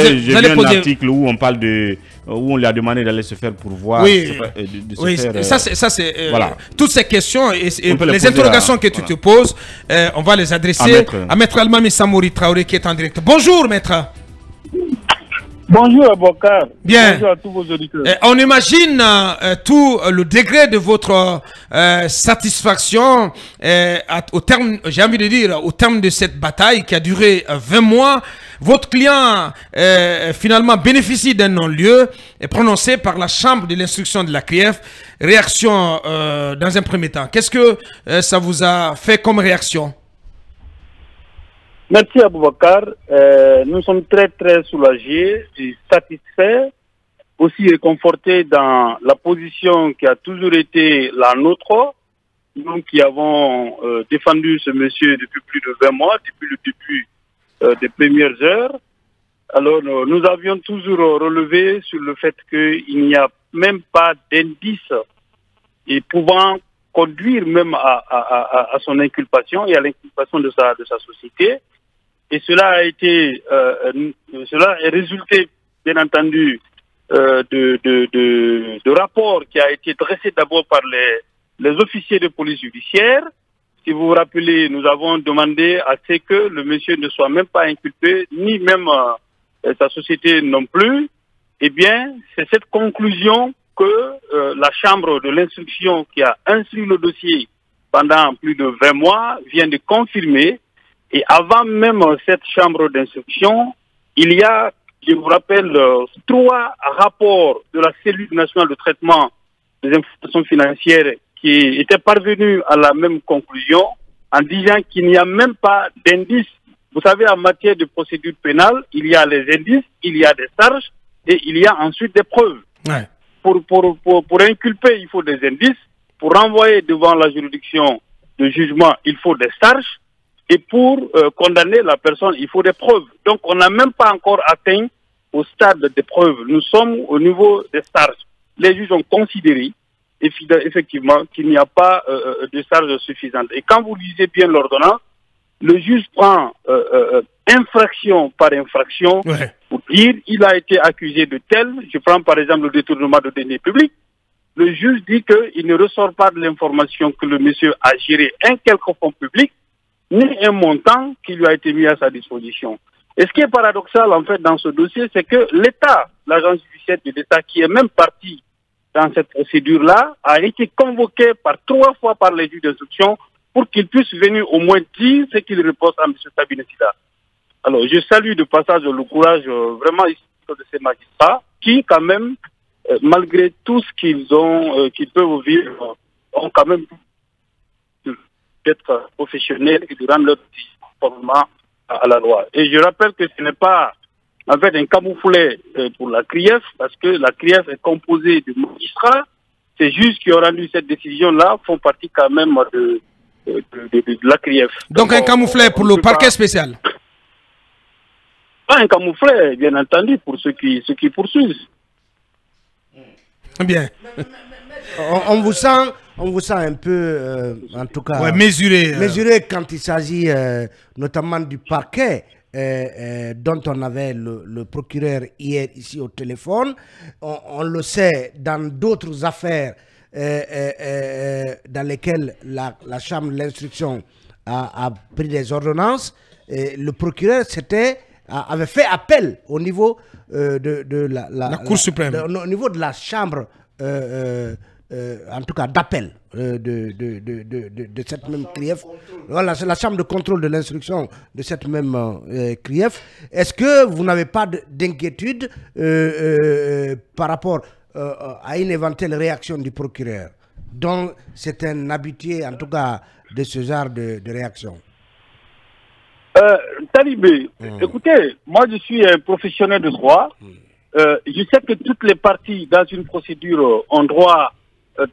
J'ai lu un article où on parle de où on lui a demandé d'aller se faire pourvoir. Oui, se faire, ça c'est voilà. Toutes ces questions et les interrogations que tu te poses, on va les adresser à Maître Almami Samori Traoré qui est en direct. Bonjour Maître. Bonjour Abokar. Bien. Bonjour à tous vos auditeurs. On imagine tout le degré de votre satisfaction au terme, j'ai envie de dire, au terme de cette bataille qui a duré 20 mois. Votre client finalement bénéficie d'un non-lieu prononcé par la chambre de l'instruction de la CRIEF. Réaction dans un premier temps. Qu'est-ce que ça vous a fait comme réaction? Merci Aboubacar. Nous sommes très soulagés et satisfaits, aussi réconfortés dans la position qui a toujours été la nôtre. Nous qui avons défendu ce monsieur depuis plus de 20 mois, depuis le début des premières heures. Alors nous avions toujours relevé sur le fait qu'il n'y a même pas d'indice et pouvant conduire même à son inculpation et à l'inculpation de sa société. Et cela a été, cela est résulté, bien entendu, de rapports qui a été dressé d'abord par les officiers de police judiciaire. Si vous vous rappelez, nous avons demandé à ce que le monsieur ne soit même pas inculpé, ni même sa société non plus. Eh bien, c'est cette conclusion que la chambre de l'instruction qui a instruit le dossier pendant plus de 20 mois vient de confirmer. Et avant même cette chambre d'instruction, il y a, je vous rappelle, 3 rapports de la cellule nationale de traitement des informations financières qui étaient parvenus à la même conclusion en disant qu'il n'y a même pas d'indices. Vous savez, en matière de procédure pénale, il y a les indices, il y a des charges et il y a ensuite des preuves. Ouais. Pour inculper, il faut des indices. Pour renvoyer devant la juridiction de jugement, il faut des charges. Et pour condamner la personne, il faut des preuves. Donc, on n'a même pas encore atteint au stade des preuves. Nous sommes au niveau des charges. Les juges ont considéré, effectivement, qu'il n'y a pas de charges suffisantes. Et quand vous lisez bien l'ordonnance, le juge prend infraction par infraction pour dire il a été accusé de tel. Je prends par exemple le détournement de deniers publics. Le juge dit qu'il ne ressort pas de l'information que le monsieur a géré un quelconque fonds public, ni un montant qui lui a été mis à sa disposition. Et ce qui est paradoxal, en fait, dans ce dossier, c'est que l'État, l'agence judiciaire de l'État, qui est même partie dans cette procédure-là, a été convoqué par 3 fois par les juges d'instruction pour qu'il puisse venir au moins dire ce qu'il repose à M. Sabine-Sida. Alors, je salue de passage le courage vraiment de ces magistrats qui, quand même, malgré tout ce qu'ils ont, qu'ils peuvent vivre, ont quand même d'être professionnels et de rendre leur conformément à la loi. Et je rappelle que ce n'est pas en fait un camouflet pour la CRIEF, parce que la CRIEF est composée de magistrats. Ces juges qui ont rendu cette décision-là font partie quand même de la CRIEF. Donc un camouflet pour le parquet spécial? Pas un camouflet, bien entendu, pour ceux qui poursuivent. Bien. On vous sent un peu, en tout cas, mesuré quand il s'agit notamment du parquet dont on avait le procureur hier ici au téléphone. On le sait dans d'autres affaires dans lesquelles la chambre de l'instruction a pris des ordonnances. Le procureur avait fait appel au niveau de la Cour suprême. Au niveau de la chambre, en tout cas d'appel de cette même CRIEF. Voilà, c'est la chambre de contrôle de l'instruction de cette même CRIEF. Est-ce que vous n'avez pas d'inquiétude par rapport à une éventuelle réaction du procureur, dont c'est un habitué en tout cas de ce genre de réaction? Talibé, écoutez, moi je suis un professionnel de droit. Je sais que toutes les parties dans une procédure ont droit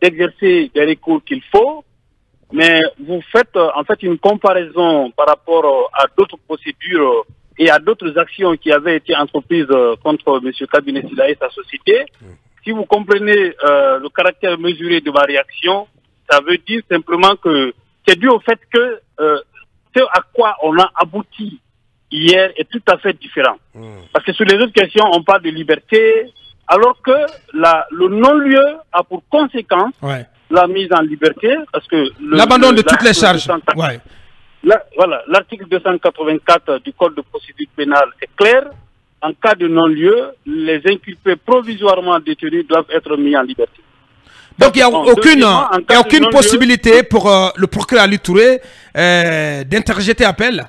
d'exercer les recours qu'il faut, mais vous faites en fait une comparaison par rapport à d'autres procédures et à d'autres actions qui avaient été entreprises contre M. Sabine-Sida et sa société. Si vous comprenez le caractère mesuré de ma réaction, ça veut dire simplement que c'est dû au fait que ce à quoi on a abouti hier est tout à fait différent. Parce que sur les autres questions, on parle de liberté, alors que le non-lieu a pour conséquence la mise en liberté, parce que l'abandon de toutes les charges. Voilà, l'article 284 du Code de procédure pénale est clair. En cas de non-lieu, les inculpés provisoirement détenus doivent être mis en liberté. Donc il n'y a aucune possibilité pour le procureur Ali Touré d'interjeter appel?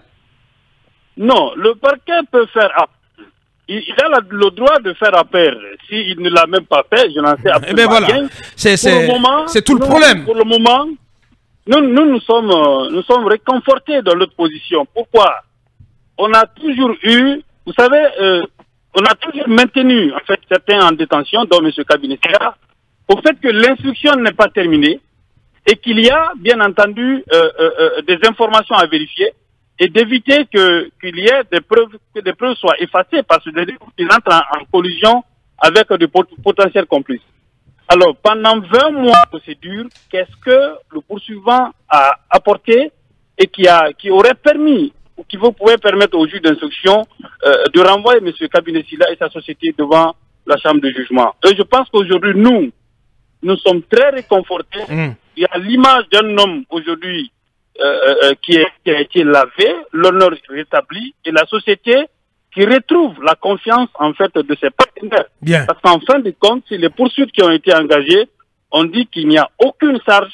Non, le parquet peut faire appel. Il a le droit de faire appel. S'il ne l'a même pas fait, je n'en sais absolument rien. C'est tout le problème. Pour le moment, nous sommes réconfortés dans notre position. Pourquoi? On a toujours eu, vous savez, on a toujours maintenu en fait certains en détention, dont M. Kabinetila, au fait que l'instruction n'est pas terminée et qu'il y a bien entendu des informations à vérifier et d'éviter qu'il y ait des preuves, que des preuves soient effacées parce qu'ils entrent en collision avec de potentiels complices. Alors, pendant 20 mois de procédure, qu'est-ce que le poursuivant a apporté et qui aurait permis ou qui pouvait permettre au juge d'instruction de renvoyer M. Kabinetila et sa société devant la chambre de jugement? Et je pense qu'aujourd'hui, nous sommes très réconfortés. Il y a l'image d'un homme aujourd'hui qui a été lavé, l'honneur rétabli et la société qui retrouve la confiance en fait de ses partenaires. Bien. Parce qu'en fin de compte, si les poursuites qui ont été engagées, on dit qu'il n'y a aucune charge,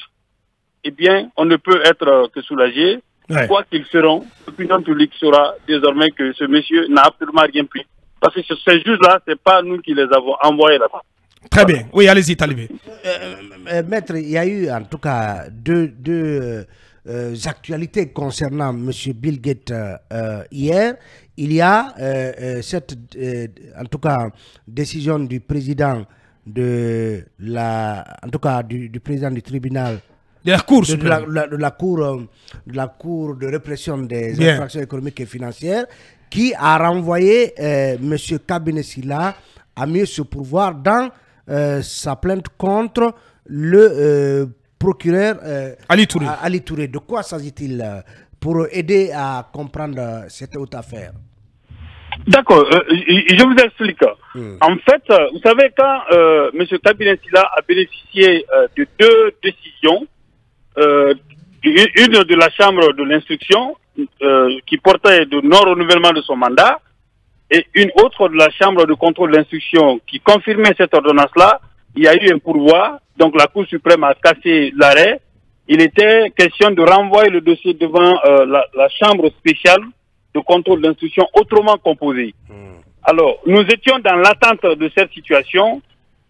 eh bien, on ne peut être que soulagé. Quoi qu'ils feront, l'opinion publique saura désormais que ce monsieur n'a absolument rien pris. Parce que ces juges-là, ce n'est pas nous qui les avons envoyés là-bas. Très bien. Oui, allez-y, Talibé. Maître, il y a eu en tout cas deux actualités concernant M. Bill Gates hier. Il y a cette, en tout cas, décision du président du président du tribunal de la Cour de la cour de répression des infractions économiques et financières qui a renvoyé M. Kabinetila à mieux se pourvoir dans sa plainte contre le procureur Ali Touré. Ali Touré. De quoi s'agit-il pour aider à comprendre cette haute affaire? D'accord, je vous explique. En fait, vous savez, quand M. Kabinetila a bénéficié de deux décisions, une de la chambre de l'instruction qui portait de non-renouvellement de son mandat et une autre de la chambre de contrôle de l'instruction qui confirmait cette ordonnance-là, il y a eu un pourvoi, donc la Cour suprême a cassé l'arrêt. Il était question de renvoyer le dossier devant la chambre spéciale de contrôle d'instruction autrement composée. Alors, nous étions dans l'attente de cette situation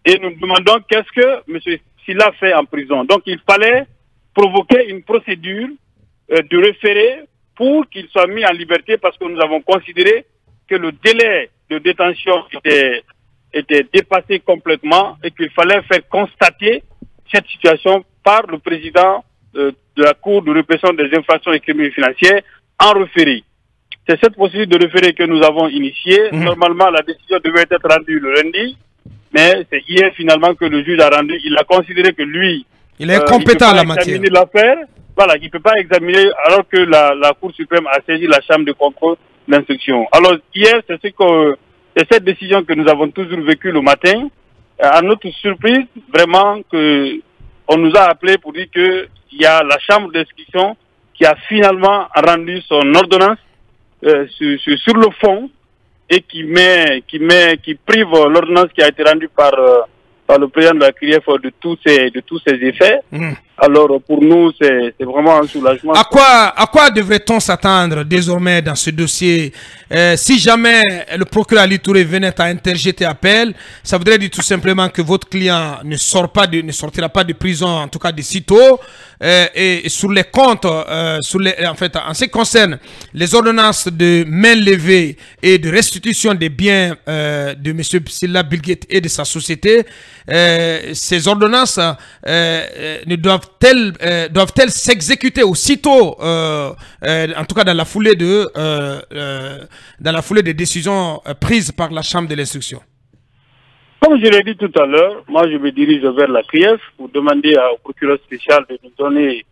et nous demandons qu'est-ce que M. Silla fait en prison. Donc, il fallait provoquer une procédure de référé pour qu'il soit mis en liberté parce que nous avons considéré que le délai de détention était dépassé complètement et qu'il fallait faire constater cette situation par le président de la Cour de répression des infractions économiques et financières en référé. C'est cette procédure de référé que nous avons initiée. Normalement, la décision devait être rendue le lundi, mais c'est hier finalement que le juge a rendu. Il a considéré que lui, il est compétent en la matière. L'affaire, voilà, il ne peut pas examiner alors que la Cour suprême a saisi la chambre de contrôle d'instruction. Alors hier, c'est cette décision que nous avons toujours vécue le matin. À notre surprise, vraiment on nous a appelé pour dire qu'il y a la chambre d'instruction qui a finalement rendu son ordonnance sur le fond et qui prive l'ordonnance qui a été rendue par le président de la CRIEF de tous ses effets. Alors pour nous, c'est vraiment un soulagement. À quoi devrait-on s'attendre désormais dans ce dossier? Si jamais le procureur Ali Touré venait à interjeter appel, ça voudrait dire tout simplement que votre client ne sortira pas de prison, en tout cas de sitôt. Et sur les comptes, en fait, en ce qui concerne les ordonnances de main levée et de restitution des biens de M. Silla Bill Gates et de sa société, ces ordonnances doivent-elles s'exécuter aussitôt, en tout cas dans la foulée des décisions prises par la Chambre de l'instruction? Comme je l'ai dit tout à l'heure, moi je me dirige vers la CRIEF pour demander au procureur spécial de nous donner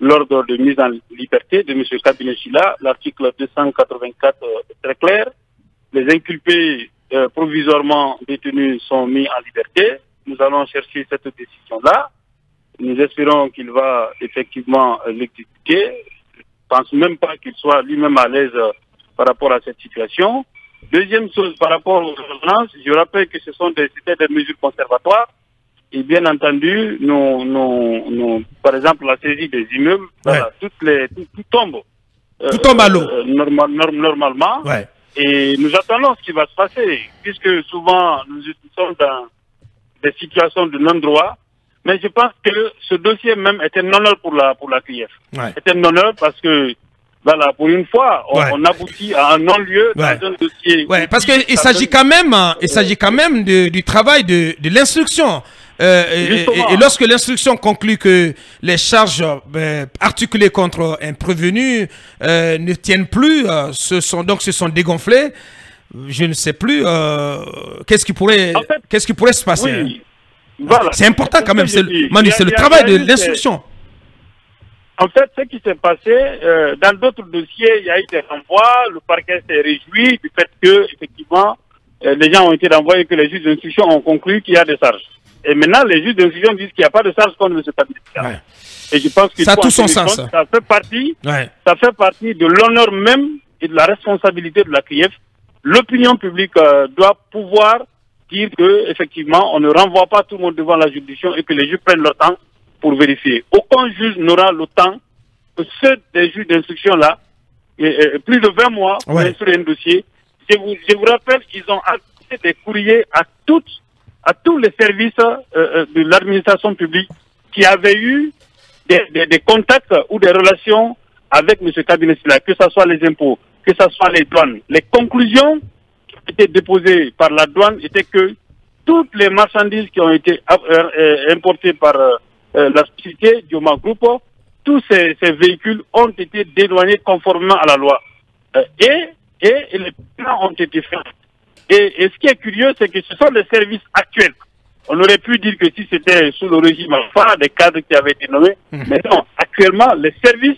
l'ordre de mise en liberté de M. Kabinet Silla. L'article 284 est très clair. Les inculpés provisoirement détenus sont mis en liberté. Nous allons chercher cette décision-là. Nous espérons qu'il va effectivement l'exécuter. Je ne pense même pas qu'il soit lui-même à l'aise par rapport à cette situation. Deuxième chose, par rapport aux ordonnances, je rappelle que c'était des mesures conservatoires. Et bien entendu, par exemple, la saisie des immeubles, voilà, tout tombe. Tout tombe à l'eau. Normalement. Ouais. Et nous attendons ce qui va se passer, puisque souvent nous sommes dans des situations de non-droit. Mais je pense que ce dossier même est un honneur pour la CRIEF. Ouais. C'est un honneur parce que, voilà, pour une fois, on aboutit à un non-lieu dans un dossier. Ouais, parce qu'il s'agit quand même, du travail de l'instruction. Et lorsque l'instruction conclut que les charges articulées contre un prévenu ne tiennent plus, se sont dégonflées, je ne sais plus qu'est-ce qui pourrait se passer. Oui, voilà. C'est important quand même, c'est le travail de l'instruction. En fait, ce qui s'est passé, dans d'autres dossiers, il y a eu des renvois, le parquet s'est réjoui du fait que, effectivement, les gens ont été renvoyés et que les juges d'instruction ont conclu qu'il y a des charges. Et maintenant, les juges d'instruction disent qu'il n'y a pas de charge contre M. Kabinet Silla. Ouais. Et je pense que ça a tout son sens. Ça fait partie de l'honneur même et de la responsabilité de la CRIEF. L'opinion publique doit pouvoir dire que effectivement, on ne renvoie pas tout le monde devant la juridiction et que les juges prennent leur temps pour vérifier. Aucun juge n'aura le temps que ceux des juges d'instruction là, plus de 20 mois pour instruire un dossier. Je vous rappelle, ils ont adressé des courriers à tous les services de l'administration publique qui avaient eu des contacts ou des relations avec M. Kabinet Silla, que ce soit les impôts, que ce soit les douanes. Les conclusions qui ont été déposées par la douane étaient que toutes les marchandises qui ont été importées par la société Dioma Group, tous ces véhicules ont été dédouanés conformément à la loi. Et les plans ont été faits. Et ce qui est curieux, c'est que ce sont les services actuels. On aurait pu dire que si c'était sous le régime Alpha, des cadres qui avaient été nommés. Mais non, actuellement, les services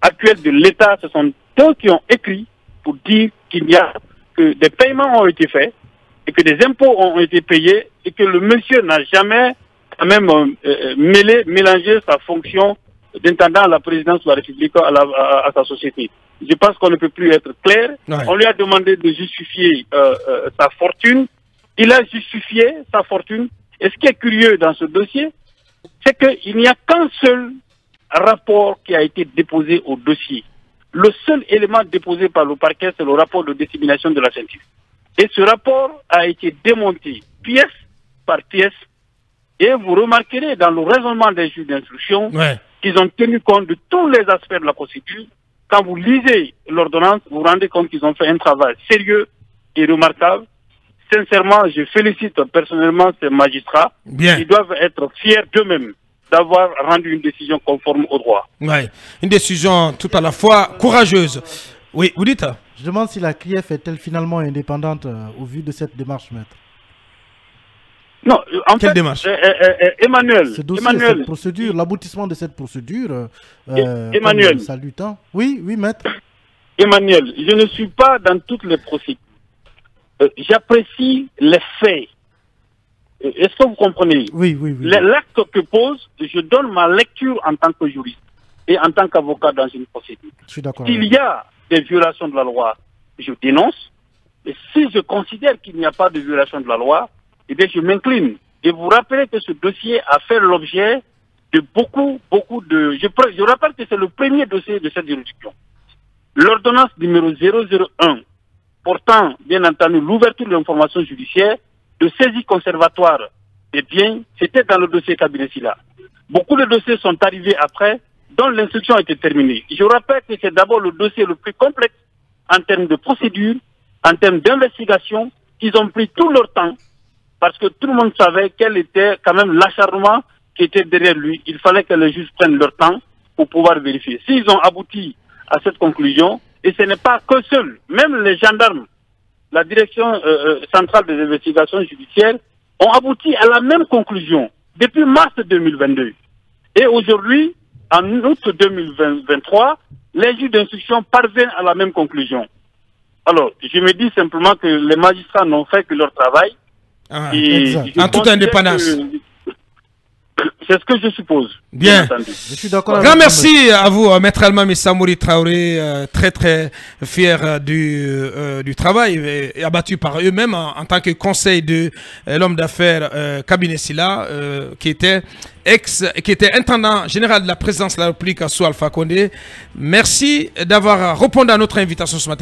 actuels de l'État, ce sont eux qui ont écrit pour dire que des paiements ont été faits et que des impôts ont été payés et que le monsieur n'a jamais quand même mélangé sa fonction d'intendant à la présidence de la République à sa société. Je pense qu'on ne peut plus être clair. Ouais. On lui a demandé de justifier sa fortune. Il a justifié sa fortune. Et ce qui est curieux dans ce dossier, c'est qu'il n'y a qu'un seul rapport qui a été déposé au dossier. Le seul élément déposé par le parquet, c'est le rapport de dissémination de la ceinture. Et ce rapport a été démonté pièce par pièce. Et vous remarquerez dans le raisonnement des juges d'instruction qu'ils ont tenu compte de tous les aspects de la procédure. Quand vous lisez l'ordonnance, vous vous rendez compte qu'ils ont fait un travail sérieux et remarquable. Sincèrement, je félicite personnellement ces magistrats. Ils doivent être fiers d'eux-mêmes d'avoir rendu une décision conforme au droit. Oui, une décision tout à la fois courageuse. Oui, vous dites? Je demande si la CRIEF est-elle finalement indépendante au vu de cette démarche, maître. Non, en Quelle fait, démarche? Emmanuel, ce dossier, cette procédure, l'aboutissement de cette procédure, Emmanuel, salutant. Oui, maître. Emmanuel, je ne suis pas dans toutes les procédures. J'apprécie les faits. Est-ce que vous comprenez? Oui. L'acte que pose, je donne ma lecture en tant que juriste et en tant qu'avocat dans une procédure. Je suis d'accord. S'il y a des violations de la loi, je dénonce. Et si je considère qu'il n'y a pas de violation de la loi, eh bien, je m'incline. Et vous rappelez que ce dossier a fait l'objet de beaucoup de... Je rappelle que c'est le premier dossier de cette juridiction. L'ordonnance numéro 001, portant, bien entendu, l'ouverture de l'information judiciaire, de saisie conservatoire des biens, c'était dans le dossier Kabinet Silla. Beaucoup de dossiers sont arrivés après, dont l'instruction a été terminée. Je rappelle que c'est d'abord le dossier le plus complexe en termes de procédure, en termes d'investigation. Ils ont pris tout leur temps, parce que tout le monde savait quel était quand même l'acharnement qui était derrière lui. Il fallait que les juges prennent leur temps pour pouvoir vérifier. S'ils ont abouti à cette conclusion, et ce n'est pas que seul, même les gendarmes, la direction centrale des investigations judiciaires, ont abouti à la même conclusion depuis mars 2022. Et aujourd'hui, en août 2023, les juges d'instruction parviennent à la même conclusion. Alors, je me dis simplement que les magistrats n'ont fait que leur travail. Ah, et en toute indépendance. C'est ce que je suppose. Bien. Je suis d'accord. Grand merci à vous, Maître Almami Samori Traoré, très fier du travail et abattu par eux-mêmes en tant que conseil de l'homme d'affaires Cabinet Silla, qui était intendant général de la présidence de la République à Alpha Condé. Merci d'avoir répondu à notre invitation ce matin.